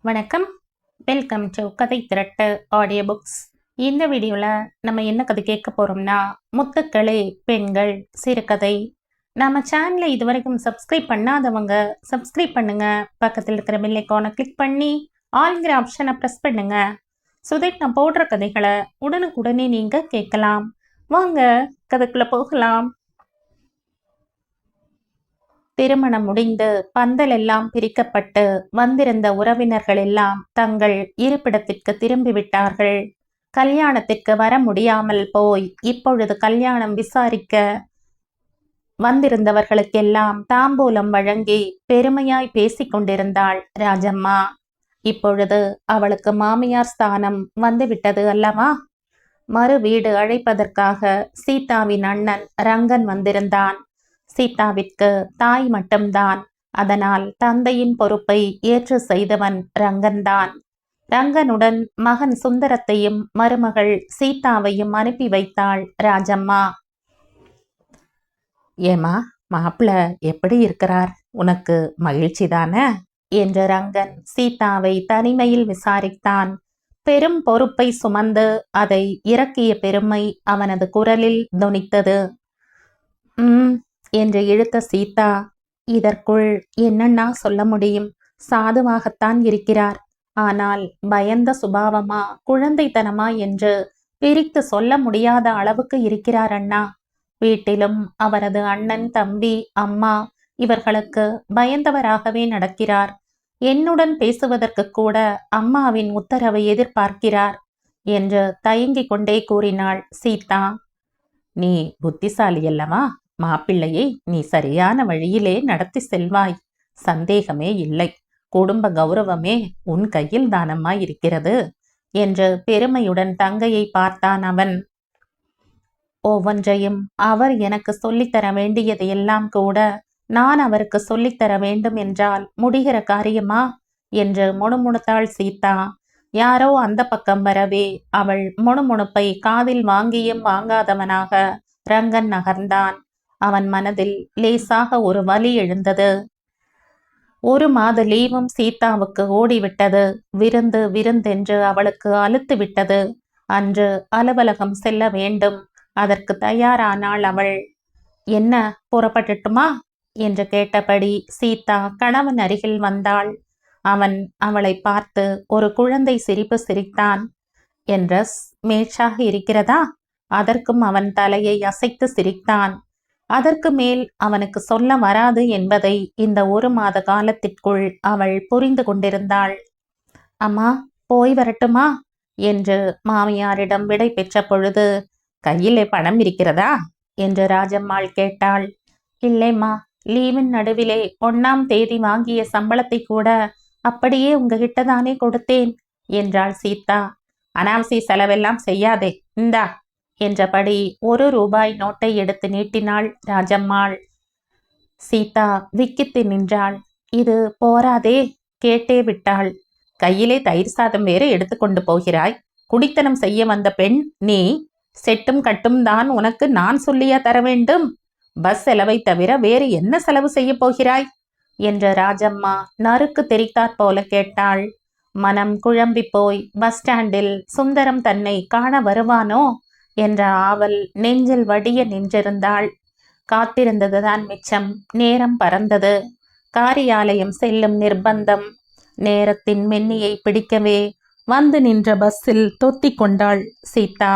வணக்கம். Welcome to கதை திரட்டு audio books. இந்த வீடியோவில் நம்ம என்ன கதை கேட்க போகிறோம்னா, முத்துக்களே பெண்கள் சிறுகதை. நம்ம சேனலை இதுவரைக்கும் சப்ஸ்கிரைப் பண்ணாதவங்க சப்ஸ்கிரைப் பண்ணுங்க. பக்கத்தில் இருக்கிற பெல் ஐகானை கிளிக் பண்ணி ஆல்ங்கிற ஆப்ஷனை ப்ரெஸ் பண்ணுங்க. நான் போடுற கதைகளை உடனுக்குடனே நீங்கள் கேட்கலாம். வாங்க கதைக்குள்ளே போகலாம். திருமணம் முடிந்து பந்தல் எல்லாம் பிரிக்கப்பட்டு வந்திருந்த உறவினர்கள் எல்லாம் தங்கள் இருப்பிடத்திற்கு திரும்பிவிட்டார்கள். கல்யாணத்திற்கு வர முடியாமல் போய் இப்பொழுது கல்யாணம் விசாரிக்க வந்திருந்தவர்களுக்கெல்லாம் தாம்பூலம் வழங்கி பெருமையாய் பேசிக் கொண்டிருந்தாள் ராஜம்மா. இப்பொழுது அவளுக்கு மாமியார் ஸ்தானம் வந்துவிட்டது அல்லவா? மறு வீடு அழைப்பதற்காக சீதாவின் அண்ணன் ரங்கன் வந்திருந்தான். சீதாவிற்கு தாய் மட்டும்தான். அதனால் தந்தையின் பொறுப்பை ஏற்று செய்தவன் ரங்கன்தான். ரங்கனுடன் மகன் சுந்தரத்தையும் மருமகள் சீதாவையும் அனுப்பி வைத்தாள் ராஜம்மா. ஏமா, மாப்பிள்ள எப்படி இருக்கிறார்? உனக்கு மகிழ்ச்சி தானே என்று ரங்கன் சீதாவை தனிமையில் விசாரித்தான். பெரும் பொறுப்பை சுமந்து அதை இறக்கிய பெருமை அவனது குரலில் தொனித்தது. என்று இழுத்த சீதா, இதற்குள் என்னன்னா சொல்ல முடியும்? சாதுவாகத்தான் இருக்கிறார். ஆனால் பயந்த சுபாவமா குழந்தைத்தனமா என்று பிரித்து சொல்ல முடியாத அளவுக்கு இருக்கிறார் அண்ணா. வீட்டிலும் அவரது அண்ணன், தம்பி, அம்மா இவர்களுக்கு பயந்தவராகவே நடக்கிறார். என்னுடன் பேசுவதற்கு கூட அம்மாவின் உத்தரவை எதிர்பார்க்கிறார் என்று தயங்கிக் கொண்டே கூறினாள் சீதா. நீ புத்திசாலி அல்லவா? மாப்பிள்ளையை நீ சரியான வழியிலே நடத்தி செல்வாய், சந்தேகமே இல்லை. குடும்ப கௌரவமே உன் கையில் தானம்மா இருக்கிறது என்று பெருமையுடன் தங்கையை பார்த்தான் அவன். ஒவ்வொன்றையும் அவர் எனக்கு சொல்லித்தர வேண்டியதையெல்லாம் கூட நான் அவருக்கு சொல்லித்தர வேண்டும் என்றால் முடிகிற காரியமா என்று முணுமுணுத்தாள் சீதா. யாரோ அந்த பக்கம் வரவே அவள் முணுமுணுப்பை காதில் வாங்கியும் வாங்காதவனாக ரங்கன் நகர்ந்தான். அவன் மனதில் லேசாக ஒரு வலி எழுந்தது. 1 மாத லீவும் சீதாவுக்கு ஓடிவிட்டது. விருந்தென்று அவளுக்கு அலுத்து விட்டது. அன்று அலுவலகம் செல்ல வேண்டும். அதற்கு தயாரானாள் அவள். என்ன, புறப்பட்டுட்டுமா என்று கேட்டபடி சீதா கணவன் அருகில் வந்தாள். அவன் அவளை பார்த்து ஒரு குழந்தை சிரிப்பு சிரித்தான். என் ட்ரெஸ் மேட்சாக இருக்கிறதா? அதற்கும் அவன் தலையை அசைத்து சிரித்தான். அதற்கு மேல் அவனுக்கு சொல்ல வராது என்பதை இந்த 1 மாத காலத்திற்குள் அவள் புரிந்து கொண்டிருந்தாள். அம்மா, போய் வரட்டுமா என்று மாமியாரிடம் விடை பெற்ற பொழுது, கையிலே பணம் இருக்கிறதா என்று ராஜம்மாள் கேட்டாள். இல்லைம்மா, லீவின் நடுவிலே 1ஆம் தேதி வாங்கிய சம்பளத்தை கூட அப்படியே உங்ககிட்ட தானே கொடுத்தேன் என்றாள் சீதா. அனாவசிய செலவெல்லாம் செய்யாதே, இந்தா என்றபடி 1 ரூபாய் நோட்டை எடுத்து நீட்டினாள் ராஜம்மாள். சீதா விக்கித்து நின்றாள். இது போராதே, கேட்டே விட்டாள். கையிலே தயிர் சாதம் வேறு எடுத்துக்கொண்டு போகிறாய். குடித்தனம் செய்ய வந்த பெண் நீ. செட்டும் கட்டும் தான் உனக்கு நான் சொல்லியா தர வேண்டும்? பஸ் செலவை தவிர வேறு என்ன செலவு செய்ய போகிறாய் என்ற ராஜம்மா நறுக்கு தெரித்தாற் போல கேட்டாள். மனம் குழம்பி போய் பஸ் ஸ்டாண்டில் சுந்தரம் தன்னை காண வருவானோ என்ற ஆவல் நெஞ்சில் வடிய நின்றிருந்தாள். காத்திருந்ததுதான் மிச்சம். நேரம் பறந்தது. காரியாலயம் செல்லும் நிர்பந்தம். நேரத்தின் மென்னியை பிடிக்கவே வந்து நின்ற பஸ்ஸில் தொத்தி கொண்டாள் சீதா.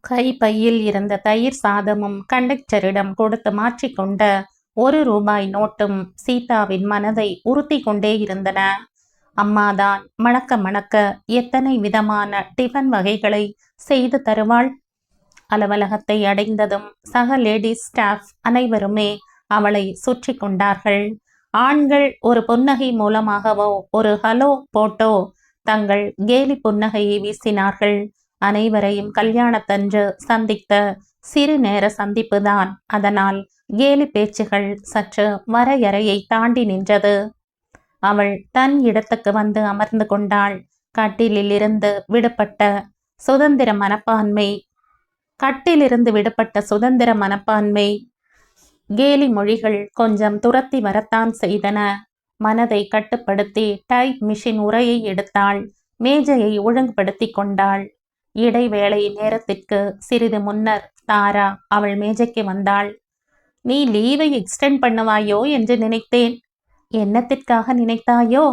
கை பையில் இருந்த தயிர் சாதமும் கண்டக்டரிடம் கொடுத்து மாற்றிக்கொண்ட 1 ரூபாய் நோட்டும் சீதாவின் மனதை உறுத்தி கொண்டே இருந்தன. அம்மாதான் மணக்க மணக்க எத்தனை விதமான டிஃபன் வகைகளை செய்து தருவாள். அலுவலகத்தை அடைந்ததும் சக லேடிஸ் ஸ்டாஃப் அனைவருமே அவளை சுற்றி கொண்டார்கள். ஆண்கள் ஒரு புன்னகை மூலமாகவோ ஒரு ஹலோ போட்டோ தங்கள் கேலி புன்னகையை வீசினார்கள். அனைவரையும் கல்யாணத்தன்று சந்தித்த சிறு நேர சந்திப்புதான். அதனால் கேலி பேச்சுகள் சற்று வரையறையை தாண்டி நின்றது. அவள் தன் இடத்துக்கு வந்து அமர்ந்து கொண்டாள். கட்டிலிருந்து விடுபட்ட சுதந்திர மனப்பான்மை கேலி மொழிகள் கொஞ்சம் துரத்தி வரத்தான் செய்தன. மனதை கட்டுப்படுத்தி டைப் மிஷின் உரையை எடுத்தாள். மேஜையை ஒழுங்குபடுத்தி கொண்டாள். இடைவேளை நேரத்திற்கு சிறிது முன்னர் தாரா அவள் மேஜைக்கு வந்தாள். நீ லீவை எக்ஸ்டெண்ட் பண்ணுவாயோ என்று நினைத்தேன். என்னத்திற்காக நினைத்தாயோ?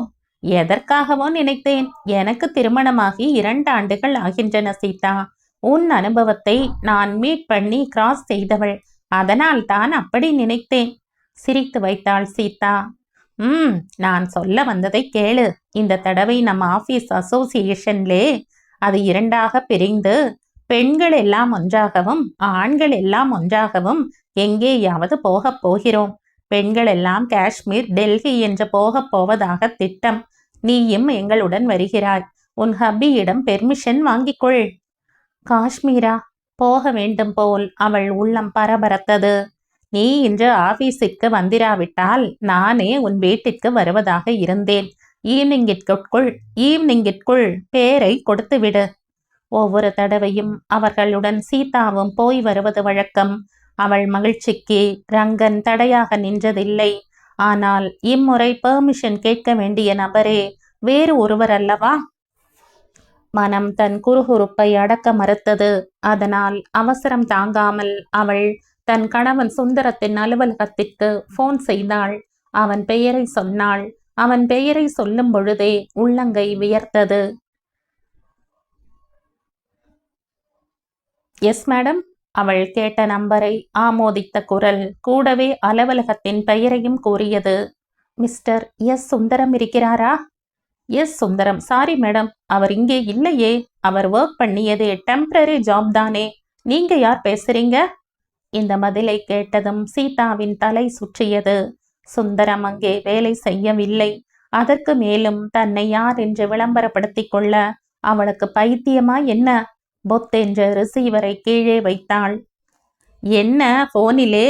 எதற்காகவோ நினைத்தேன். எனக்கு திருமணமாகி 2 ஆண்டுகள் ஆகின்றன சீதா. உன் அனுபவத்தை நான் மீட் பண்ணி கிராஸ் செய்தவள். அதனால் தான் அப்படி நினைத்தேன். சிரித்து வைத்தாள் சீதா. நான் சொல்ல வந்ததை கேளு. இந்த தடவை நம்ம ஆபீஸ் அசோசியேஷன்லே அது 2ஆக பிரிந்து பெண்கள் எல்லாம் ஒன்றாகவும் ஆண்கள் எல்லாம் ஒன்றாகவும் எங்கேயாவது போகப் போகிறோம். பெண்கள் எல்லாம் காஷ்மீர், டெல்லி என்று போகப் போவதாக திட்டம். நீயும் எங்களுடன் வருகிறாய். உன் ஹப்பியிடம் பெர்மிஷன் வாங்கிக்கொள். காஷ்மீரா? போக வேண்டும் போல் அவள் உள்ளம் பரபரத்தது. நீ இன்று ஆபீஸிற்கு வந்திராவிட்டால் நானே உன் வீட்டிற்கு வருவதாக இருந்தேன். ஈவினிங்கிற்குள் பேரை கொடுத்துவிடு. ஒவ்வொரு தடவையும் அவர்களுடன் சீதாவும் போய் வருவது வழக்கம். அவள் மகிழ்ச்சிக்கு ரங்கன் தடையாக நின்றதில்லை. ஆனால் இம்முறை பெர்மிஷன் கேட்க வேண்டிய நபரே வேறு ஒருவர் அல்லவா? மனம் தன் குறுகுறுப்பை அடக்க மறுத்தது. அதனால் அவசரம் தாங்காமல் அவள் தன் கணவன் சுந்தரத்தின் அலுவலகத்திற்கு போன் செய்தாள். அவன் பெயரை சொன்னாள். அவன் பெயரை சொல்லும் பொழுதே உள்ளங்கை வியர்த்தது. Yes madam. அவள் கேட்ட நம்பரை ஆமோதித்த குரல் கூடவே அலுவலகத்தின் பெயரையும் கூறியது. மிஸ்டர் எஸ் சுந்தரம் இருக்கிறாரா? எஸ் சுந்தரம். சாரி மேடம், அவர் இங்கே இல்லையே. அவர் ஒர்க் பண்ணியது டெம்பரரி ஜாப் தானே. நீங்க யார் பேசுறீங்க? இந்த பதிலை கேட்டதும் சீதாவின் தலை சுற்றியது. சுந்தரம் அங்கே வேலை செய்யவில்லை. அதற்கு மேலும் தன்னை யார் என்று விளம்பரப்படுத்திக் கொள்ள அவளுக்கு பைத்தியமா என்ன? பொத்தென்று ரிசீவரை கீழே வைத்தாள். என்ன போனிலே?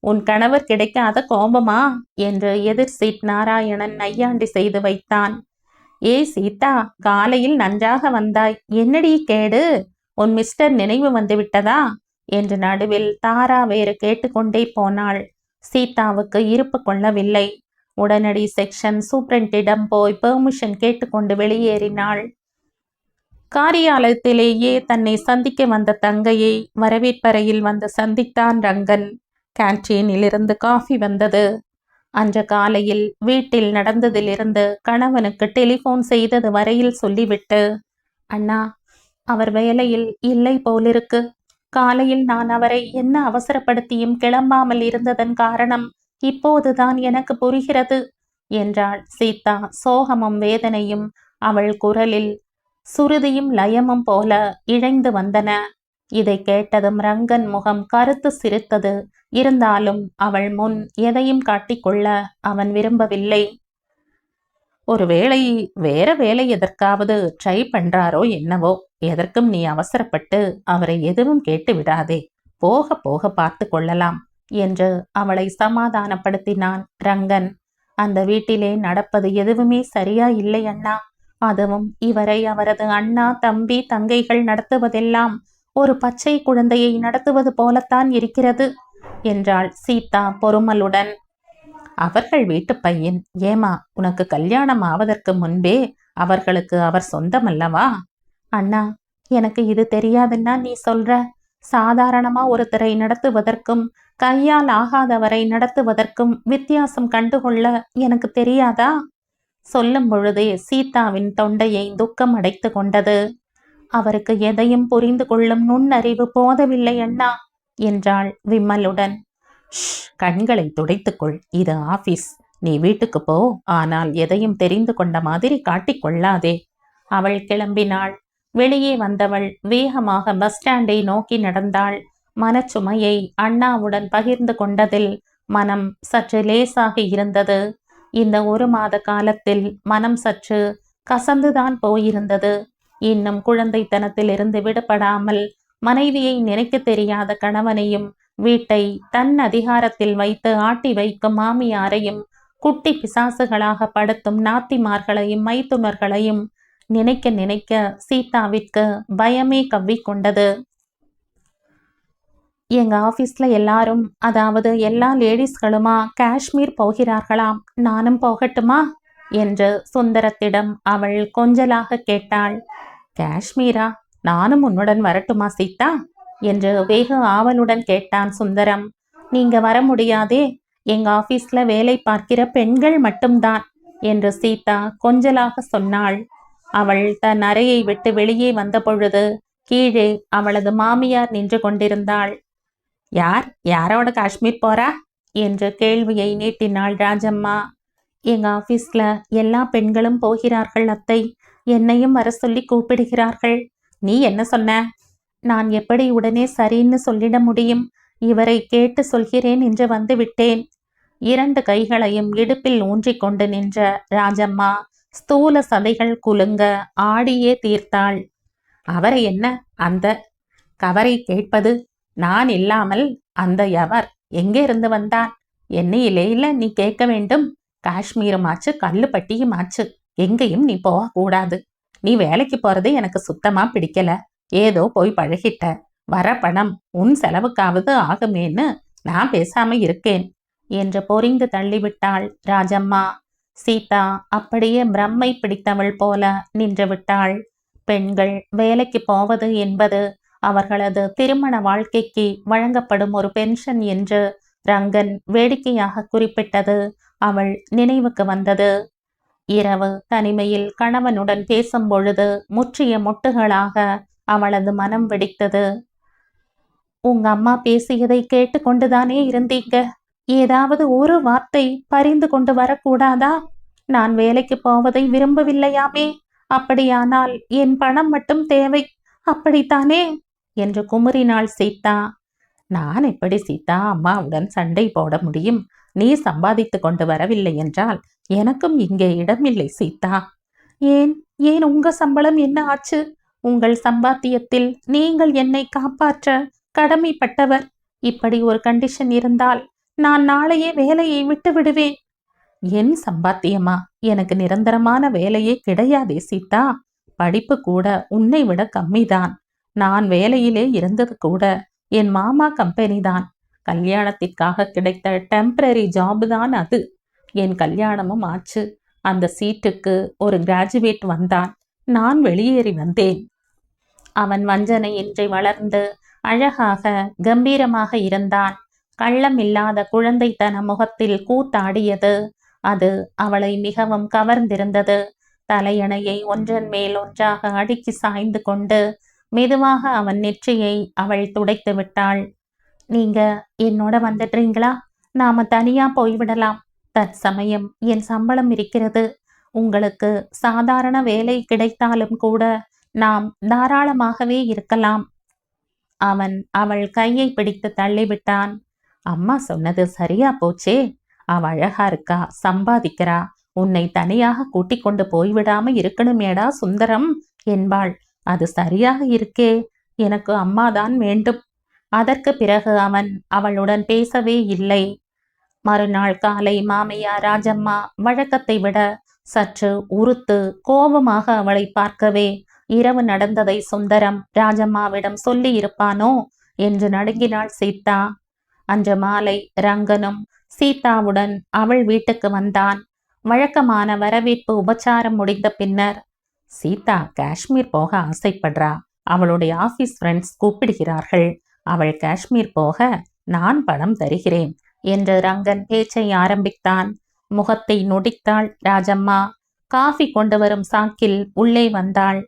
உன் கணவர் கிடைக்காத கோபமா என்று எதிர் சீட் நாராயணன் நையாண்டி செய்து வைத்தான். ஏய் சீதா, காலையில் நன்றாக வந்தாய். என்னடி கேடு? உன் மிஸ்டர் நினைவு வந்து விட்டதா என்று நடுவில் தாரா வேறு கேட்டுக்கொண்டே போனாள். சீதாவுக்கு இருப்பு கொள்ளவில்லை. உடனடி செக்ஷன் சூப்பரண்டிடம் போய் பெர்மிஷன் கேட்டுக்கொண்டு வெளியேறினாள். காரியாலயத்திலேயே தன்னை சந்திக்க வந்த தங்கையை வரவேற்பறையில் வந்து சந்தித்தான் ரங்கன். கேன்டீனிலிருந்து காஃபி வந்தது. அன்று காலையில் வீட்டில் நடந்ததிலிருந்து கணவனுக்கு டெலிஃபோன் செய்தது வரையில் சொல்லிவிட்டு, அண்ணா, அவர் வேலையில் இல்லை போலிருக்கு. காலையில் நான் அவரை என்ன அவசரப்படுத்தியும் கிளம்பாமல் இருந்ததன் காரணம் இப்போதுதான் எனக்கு புரிகிறது என்றாள் சீதா. சோகமும் வேதனையும் அவள் குரலில் சுருதியும் லயமும் போல இழைந்து வந்தன. இதை கேட்டதும் ரங்கன் முகம் கருத்து சிரித்தது. இருந்தாலும் அவள் முன் எதையும் காட்டிக்கொள்ள அவன் விரும்பவில்லை. ஒருவேளை வேற வேலை எதற்காவது ட்ரை பண்றாரோ என்னவோ. எதற்கும் நீ அவசரப்பட்டு அவரை எதுவும் கேட்டு விடாதே. போக போக பார்த்து கொள்ளலாம் என்று அவளை சமாதானப்படுத்தினான் ரங்கன். அந்த வீட்டிலே நடப்பது எதுவுமே சரியா இல்லை அண்ணா. அதுவும் இவரை அவரது அண்ணா, தம்பி, தங்கைகள் நடத்துவதெல்லாம் ஒரு பச்சை குழந்தையை நடத்துவது போலத்தான் இருக்கிறது என்றாள் சீதா பொறுமலுடன். அவர்கள் வீட்டு பையன். ஏமா, உனக்கு கல்யாணம் ஆவதற்கு முன்பே அவர்களுக்கு அவர் சொந்தமல்லவா? அண்ணா, எனக்கு இது தெரியாதுன்னா நீ சொல்ற. சாதாரணமா ஒருத்தரை நடத்துவதற்கும் கையால் ஆகாதவரை நடத்துவதற்கும் வித்தியாசம் கண்டுகொள்ள எனக்கு தெரியாதா? சொல்லும் பொழுதே சீதாவின் தொண்டையை துக்கம் அடைத்து கொண்டது. அவருக்கு எதையும் புரிந்து கொள்ளும் நுண்ணறிவு போதவில்லை அண்ணா என்றாள் விம்மலுடன். கண்களை துடைத்துக்கொள். இது ஆபீஸ். நீ வீட்டுக்கு போ. ஆனால் எதையும் தெரிந்து கொண்ட மாதிரி காட்டிக்கொள்ளாதே. அவள் கிளம்பினாள். வெளியே வந்தவள் வேகமாக பஸ் ஸ்டாண்டை நோக்கி நடந்தாள். மனச்சுமையை அண்ணாவுடன் பகிர்ந்து கொண்டதில் மனம் சற்று லேசாகி இருந்தது. இந்த 1 மாத காலத்தில் மனம் சற்று கசந்துதான் போயிருந்தது. இன்னும் குழந்தைத்தனத்தில் இருந்து விடுபடாமல் மனைவியை நினைக்க தெரியாத கணவனையும் வீட்டை தன் அதிகாரத்தில் வைத்து ஆட்டி வைக்கும் மாமியாரையும் குட்டி பிசாசுகளாக படுத்தும் நாத்திமார்களையும் மைத்துனர்களையும் நினைக்க நினைக்க சீதாவிற்கு பயமே கவ்விக்கொண்டது. எங்க ஆபீஸ்ல எல்லாரும், அதாவது எல்லா லேடிஸ்களுமா காஷ்மீர் போகிறார்களாம். நானும் போகட்டுமா என்று சுந்தரத்திடம் அவள் கொஞ்சலாக கேட்டாள். காஷ்மீரா? நானும் உன்னுடன் வரட்டுமா சீதா என்று வெகு ஆவலுடன் கேட்டான் சுந்தரம். நீங்க வர முடியாதே, எங்க ஆபீஸ்ல வேலை பார்க்கிற பெண்கள் மட்டும்தான் என்று சீதா கொஞ்சலாக சொன்னாள். அவள் தன் அறையை விட்டு வெளியே வந்த பொழுது கீழே அவளது மாமியார் நின்று கொண்டிருந்தாள். யாரோட காஷ்மீர் போறா என்று கேள்வியை நீட்டினாள் ராஜம்மா. எங்க ஆபீஸ்ல எல்லா பெண்களும் போகிறார்கள் அத்தை. என்னையும் வர சொல்லி கூப்பிடுகிறார்கள். நீ என்ன சொன்ன? நான் எப்படி உடனே சரின்னு சொல்லிட முடியும்? இவரை கேட்டு சொல்கிறேன் என்று வந்து விட்டேன். 2 கைகளையும் இடுப்பில் ஊன்றிக் கொண்டு நின்ற ராஜம்மா ஸ்தூல சதைகள் குலுங்க ஆடியே தீர்த்தாள். அவரை என்ன அந்த கவரை கேட்பது? நான் இல்லாமல் அந்த எவர் எங்கே இருந்து வந்தான்? என்னையிலே இல்ல நீ கேட்க வேண்டும். காஷ்மீருமாச்சு கல்லுப்பட்டியுமாச்சு எங்கேயும் நீ போகக்கூடாது. நீ வேலைக்கு போறது எனக்கு சுத்தமா பிடிக்கல. ஏதோ போய் பழகிட்ட. வர பணம் உன் செலவுக்காவது ஆகுமேன்னு நான் பேசாம இருக்கேன் என்று பொறிந்து தள்ளிவிட்டாள் ராஜம்மா. சீதா அப்படியே பிரம்மை பிடித்தவள் போல நின்று விட்டாள். பெண்கள் வேலைக்கு போவது என்பது அவர்களது திருமண வாழ்க்கைக்கு வழங்கப்படும் ஒரு பென்ஷன் என்று ரங்கன் வேடிக்கையாக குறிப்பிட்டது அவள் நினைவுக்கு வந்தது. இரவு தனிமையில் கணவனுடன் பேசும் பொழுது முற்றிய மொட்டுகளாக அவளது மனம் வெடித்தது. உங்க அம்மா பேசியதை கேட்டுக்கொண்டுதானே இருந்தீங்க. ஏதாவது ஒரு வார்த்தை பரிந்து கொண்டு வரக்கூடாதா? நான் வேலைக்கு போவதை விரும்பவில்லையாமே. அப்படியானால் என் பணம் மட்டும் தேவை, அப்படித்தானே என்று குமுறினாள் சீதா. நான் எப்படி சீதா அம்மாவுடன் சண்டை போட முடியும்? நீ சம்பாதித்து கொண்டு வரவில்லை என்றால் எனக்கும் இங்கே இடமில்லை சீதா. ஏன் ஏன் உங்க சம்பளம் என்ன ஆச்சு? உங்கள் சம்பாத்தியத்தில் நீங்கள் என்னை காப்பாற்ற கடமைப்பட்டவர். இப்படி ஒரு கண்டிஷன் இருந்தால் நான் நாளையே வேலையை விட்டு விடுவேன். என் சம்பாத்தியமா? எனக்கு நிரந்தரமான வேலையே கிடையாதே சீதா. படிப்பு கூட உன்னை விட கம்மிதான். நான் வேலையிலே இருந்தது கூட என் மாமா கம்பெனி தான். கல்யாணத்திற்காக கிடைத்த டெம்பரரி ஜாப் தான் அது. என் கல்யாணமும் ஆச்சு. அந்த சீட்டுக்கு ஒரு கிராஜுவேட் வந்தான். நான் வெளியேறி வந்தேன். அவன் வஞ்சனையின்றி வளர்ந்து அழகாக கம்பீரமாக இருந்தான். கள்ளமில்லாத குழந்தைத்தன முகத்தில் கூத்தாடியது. அது அவளை மிகவும் கவர்ந்திருந்தது. தலையணையை ஒன்றன் மேல் ஒன்றாக அடுக்கி சாய்ந்து கொண்டு மெதுவாக அவன் நெற்றியை அவள் துடைத்து விட்டாள். நீங்க என்னோட வந்துடுறீங்களா? நாம தனியா போய்விடலாம். தற்சமயம் என் சம்பளம் இருக்கிறது. உங்களுக்கு சாதாரண வேலை கிடைத்தாலும் கூட நாம் தாராளமாகவே இருக்கலாம். அவன் அவள் கையை பிடித்து தள்ளிவிட்டான். அம்மா சொன்னது சரியா போச்சே. அவ அழகா இருக்கா, சம்பாதிக்கிறா. உன்னை தனியாக கூட்டிக் கொண்டு போய்விடாம இருக்கணுமேடா சுந்தரம் என்பாள். அது சரியாக இருக்கே. எனக்கு அம்மாதான் வேண்டும். அதற்கு பிறகு அவன் அவளுடன் பேசவே இல்லை. மறுநாள் காலை மாமியார் ராஜம்மா வழக்கத்தை விட சற்று உறுத்து கோபமாக அவளை பார்க்கவே இரவு நடந்ததை சுந்தரம் ராஜம்மாவிடம் சொல்லி இருப்பானோ என்று நடுங்கினாள் சீதா. அன்று மாலை ரங்கனும் சீதாவுடன் அவள் வீட்டுக்கு வந்தான். வழக்கமான வரவேற்பு உபச்சாரம் முடிந்த பின்னர், சீதா காஷ்மீர் போக ஆசைப்படுறா. அவளுடைய ஆபீஸ் ஃப்ரெண்ட்ஸ் கூப்பிடுகிறார்கள். அவள் காஷ்மீர் போக நான் பணம் தருகிறேன் என்று ரங்கன் பேச்சை ஆரம்பித்தான். முகத்தை நொடித்தாள் ராஜம்மா. காஃபி கொண்டு வரும் சாக்கில் உள்ளே வந்தாள்.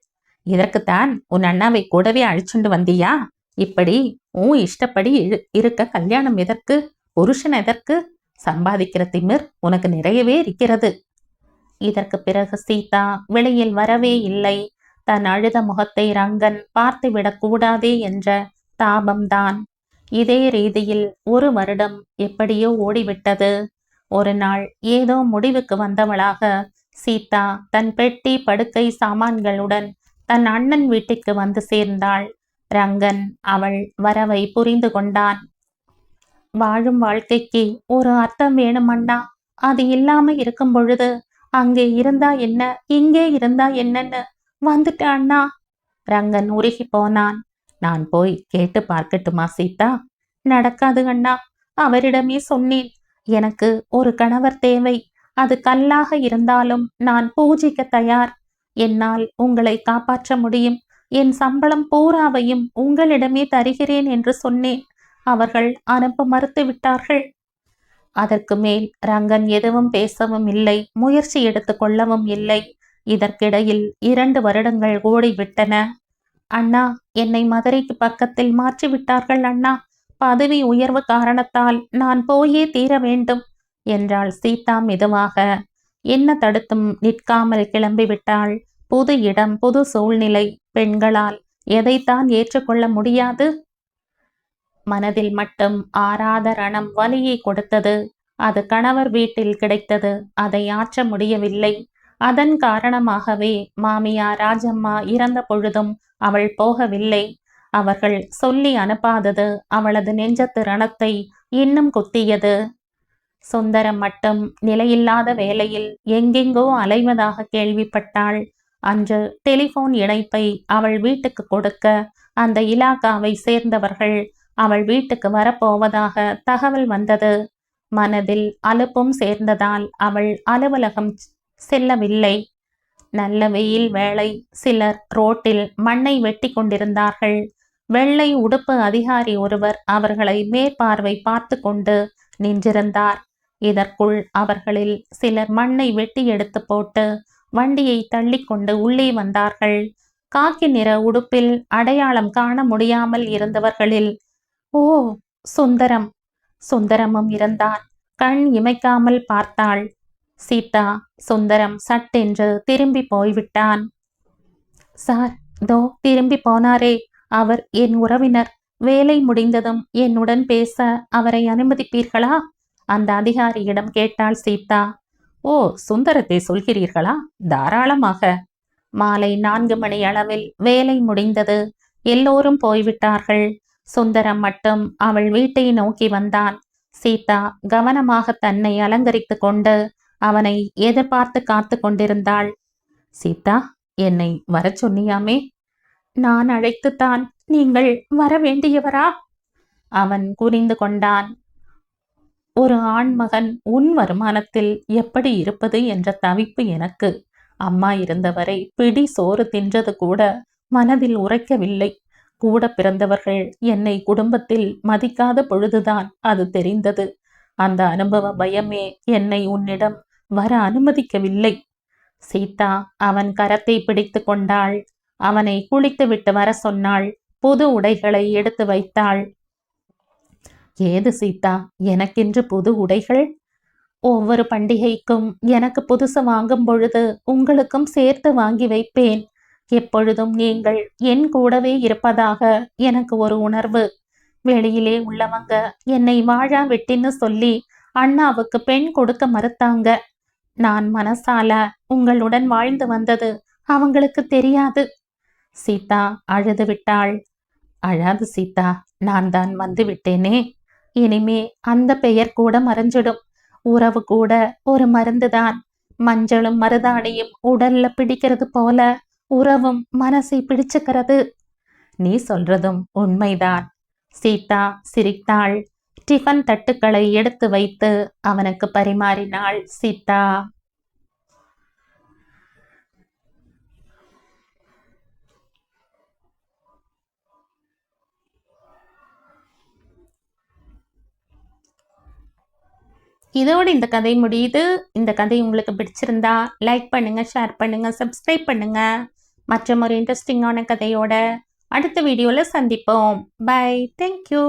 இதற்குத்தான் உன் அண்ணாவை கூடவே அழிச்சுண்டு வந்தியா? இப்படி உன் இஷ்டப்படி இருக்க கல்யாணம் எதற்கு? புருஷன் எதற்கு? சம்பாதிக்கிற திமிர் உனக்கு நிறையவே இருக்கிறது. இதற்கு பிறகு சீதா வெளியில் வரவே இல்லை. தன் அழுத முகத்தை ரங்கன் பார்த்துவிடக் கூடாதே என்ற தாபம்தான். இதே ரீதியில் 1 வருடம் எப்படியோ ஓடிவிட்டது. ஒரு நாள் ஏதோ முடிவுக்கு வந்தவளாக சீதா தன் பெட்டி படுக்கை சாமான்களுடன் தன் அண்ணன் வீட்டுக்கு வந்து சேர்ந்தாள். ரங்கன் அவள் வரவை புரிந்து கொண்டான். வாழும் வாழ்க்கைக்கு ஒரு அர்த்தம் வேணுமண்ணா. அது இல்லாம இருக்கும் பொழுது அங்கே இருந்தா என்ன, இங்கே இருந்தா என்னன்னு வந்துட்ட அண்ணா. ரங்கன் உருகி போனான். நான் போய் கேட்டு பார்க்கட்டுமா சீதா? நடக்காது அண்ணா. அவரிடமே சொன்னேன். எனக்கு ஒரு கணவர் தேவை. அது கல்லாக இருந்தாலும் நான் பூஜிக்க தயார். என்னால் உங்களை காப்பாற்ற முடியும். என் சம்பளம் பூராவையும் உங்களிடமே தருகிறேன் என்று சொன்னேன். அவர்கள் அனுப்ப மறுத்து விட்டார்கள். அதற்கு மேல் ரங்கன் எதுவும் பேசவும் இல்லை, முயற்சி எடுத்து கொள்ளவும் இல்லை. இதற்கிடையில் 2 வருடங்கள் ஓடிவிட்டன. அண்ணா, என்னை மதுரைக்கு பக்கத்தில் மாற்றிவிட்டார்கள் அண்ணா. பதவி உயர்வு காரணத்தால் நான் போயே தீர வேண்டும் என்றாள் சீதா மெதுவாக. என்ன தடுத்தும் நிற்காமல் கிளம்பிவிட்டாள். புது இடம், புது சூழ்நிலை. பெண்களால் எதைத்தான் ஏற்றுக்கொள்ள முடியாது? மனதில் மட்டும் ஆறாத ரணம் வலியை கொடுத்தது. அது கணவர் வீட்டில் கிடைத்தது. அதை ஆற்ற முடியவில்லை. அதன் காரணமாகவே மாமியார் ராஜம்மா இறந்த பொழுதும் அவள் போகவில்லை. அவர்கள் சொல்லி அனுப்பாதது அவளது நெஞ்சத்து ரணத்தை இன்னும் குத்தியது. சுந்தரம் மட்டும் நிலையில்லாத வேளையில் எங்கெங்கோ அலைவதாக கேள்விப்பட்டாள். அன்று டெலிபோன் இணைப்பை அவள் வீட்டுக்கு கொடுக்க அந்த இலாக்காவை சேர்ந்தவர்கள் அவள் வீட்டுக்கு வரப்போவதாக தகவல் வந்தது. மனதில் அலுப்பும் சேர்ந்ததால் அவள் அலுவலகம் செல்லவில்லை. நல்ல வெயில் வேளை. சிலர் ரோட்டில் மண்ணை வெட்டி கொண்டிருந்தார்கள். வெள்ளை உடுப்பு அதிகாரி ஒருவர் அவர்களை மேற்பார்வை பார்த்து கொண்டு நின்றிருந்தார். இதற்குள் அவர்களில் சிலர் மண்ணை வெட்டி எடுத்து போட்டு வண்டியை தள்ளிக்கொண்டு உள்ளே வந்தார்கள். காக்கி நிற உடுப்பில் அடையாளம் காண முடியாமல் இருந்தவர்களில் ஓ, சுந்தரம். சுந்தரமும் இருந்தான். கண் இமைக்காமல் பார்த்தாள் சீதா. சுந்தரம் சட்டென்று திரும்பி போய்விட்டான். சார், தோ திரும்பி போனாரே, அவர் என் உறவினர். வேலை முடிந்ததும் என்னுடன் பேச அவரை அனுமதிப்பீர்களா? அந்த அதிகாரியிடம் கேட்டாள் சீதா. ஓ, சுந்தரத்தை சொல்கிறீர்களா? தாராளமாக. மாலை 4 மணி அளவில் வேலை முடிந்தது. எல்லோரும் போய்விட்டார்கள். சுந்தரம் மட்டும் அவள் வீட்டை நோக்கி வந்தான். சீதா கவனமாக தன்னை அலங்கரித்து கொண்டு அவனை எதிர்பார்த்து காத்து கொண்டிருந்தாள். சீதா, என்னை வர சொன்னியாமே? நான் அழைத்துத்தான். நீங்கள் வர வேண்டியவரா? அவன் புரிந்து கொண்டான். ஒரு ஆண்மகன் உன் வருமானத்தில் எப்படி இருப்பது என்ற தவிப்பு எனக்கு. அம்மா இருந்தவரை பிடி சோறு தின்றது கூட மனதில் உரைக்கவில்லை. கூட பிறந்தவர்கள் என்னை குடும்பத்தில் மதிக்காத பொழுதுதான் அது தெரிந்தது. அந்த அனுபவ பயமே என்னை உன்னிடம் வர அனுமதிக்கவில்லை. சீதா அவன் கரத்தை பிடித்து கொண்டாள். அவனை குளித்துவிட்டு வர சொன்னாள். புது உடைகளை எடுத்து வைத்தாள். ஏது சீதா, எனக்கென்று புது உடைகள்? ஒவ்வொரு பண்டிகைக்கும் எனக்கு புதுசு வாங்கும் பொழுது உங்களுக்கும் சேர்த்து வாங்கி வைப்பேன். எப்பொழுதும் நீங்கள் என் கூடவே இருப்பதாக எனக்கு ஒரு உணர்வு. வெளியிலே உள்ளவங்க என்னை வாழா வெட்டின்னு சொல்லி அண்ணாவுக்கு பெண் கொடுக்க மறுத்தாங்க. நான் மனசால உங்களுடன் வாழ்ந்து வந்தது அவங்களுக்கு தெரியாது. சீதா அழுது விட்டாள். அழாது சீதா, நான் தான் வந்து விட்டேனே. இனிமே அந்த பெயர் கூட மறைஞ்சிடும். உறவு கூட ஒரு மருந்துதான். மஞ்சளும் மருதாணியும் உடல்ல பிடிக்கிறது போல உறவும் மனசை பிடிச்சுக்கிறது. நீ சொல்றதும் உண்மைதான். சீதா சிரித்தாள். டிஃபன் தட்டுக்களை எடுத்து வைத்து அவனுக்கு பரிமாறினாள் சீதா. இதோடு இந்த கதை முடியுது. இந்த கதை உங்களுக்கு பிடிச்சிருந்தா லைக் பண்ணுங்க, ஷேர் பண்ணுங்க, சப்ஸ்கிரைப் பண்ணுங்க. மற்றும் ஒரு இன்ட்ரெஸ்டிங்கான கதையோட அடுத்த வீடியோல சந்திப்போம். பை. தேங்க்யூ.